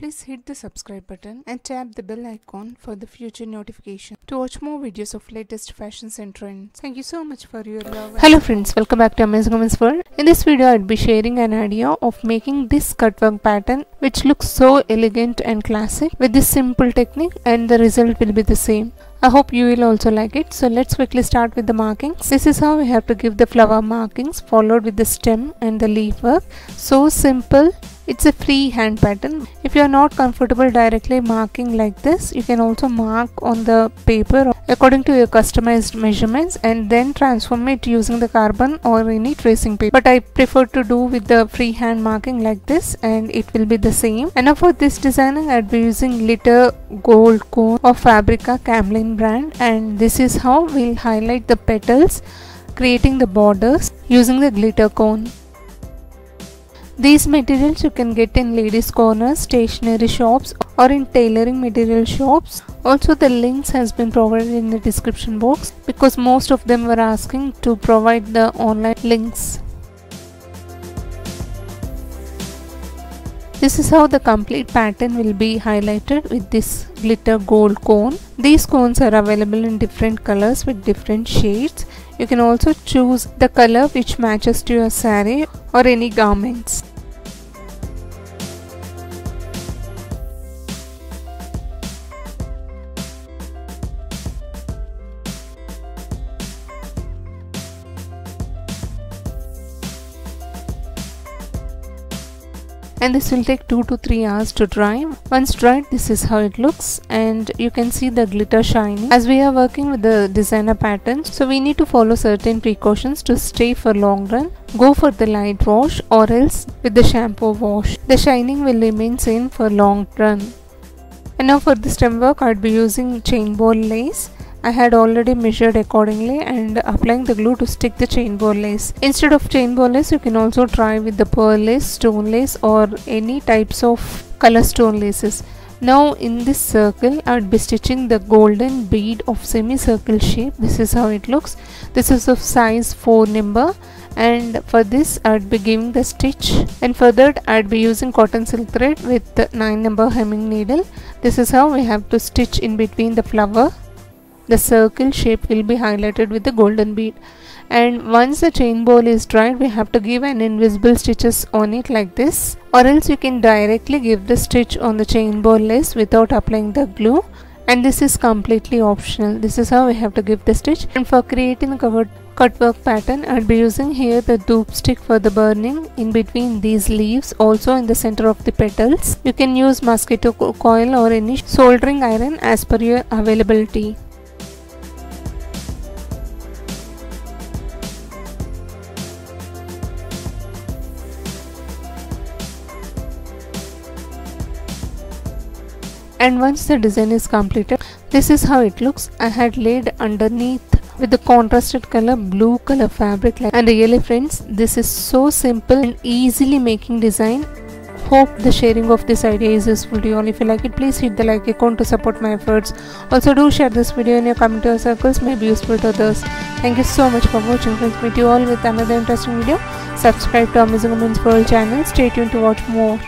Please hit the subscribe button and tap the bell icon for the future notification to watch more videos of latest fashions and trends. Thank you so much for your love. Hello friends, welcome back to Amazing Women's World. In this video, I'll be sharing an idea of making this cutwork pattern which looks so elegant and classic with this simple technique, and the result will be the same. I hope you will also like it. So let's quickly start with the markings. This is how we have to give the flower markings, followed with the stem and the leaf work. So simple. It's a free hand pattern. If you are not comfortable directly marking like this, you can also mark on the paper according to your customized measurements and then transform it using the carbon or any tracing paper. But I prefer to do with the free hand marking like this, and it will be the same. And now for this designing, I'd be using glitter gold cone of Fabrica Camlin brand, and this is how we'll highlight the petals, creating the borders using the glitter cone. These materials you can get in ladies corners, stationery shops or in tailoring material shops. Also the links has been provided in the description box because most of them were asking to provide the online links. This is how the complete pattern will be highlighted with this glitter gold cone. These cones are available in different colors with different shades. You can also choose the color which matches to your saree or any garments. And this will take 2 to 3 hours to dry. Once dried, this is how it looks, and you can see the glitter shining. As we are working with the designer patterns, so we need to follow certain precautions to stay for long run. Go for the light wash or else with the shampoo wash. The shining will remain same for long run. And now for the stem work, I'd be using chain ball lace. I had already measured accordingly and applying the glue to stick the chain ball lace. Instead of chain ball lace, you can also try with the pearl lace, stone lace or any types of color stone laces. Now in this circle, I would be stitching the golden bead of semicircle shape. This is how it looks. This is of size 4 number, and for this I would be giving the stitch, and for that I would be using cotton silk thread with the 9 number hemming needle. This is how we have to stitch in between the flower. The circle shape will be highlighted with the golden bead, and once the chain ball is dried, we have to give an invisible stitches on it like this, or else you can directly give the stitch on the chain ball lace without applying the glue, and this is completely optional. This is how we have to give the stitch. And for creating the cutwork pattern, I'll be using here the doop stick for the burning in between these leaves, also in the center of the petals. You can use mosquito coil or any soldering iron as per your availability. And once the design is completed, this is how it looks. I had laid underneath with the contrasted color blue color fabric, and really friends, this is so simple and easily making design. Hope the sharing of this idea is useful to you all. If you like it, please hit the like icon to support my efforts. Also do share this video in your community or circles, may be useful to others. Thank you so much for watching friends. Meet you all with another interesting video. Subscribe to Amazing Women's World channel. Stay tuned to watch more.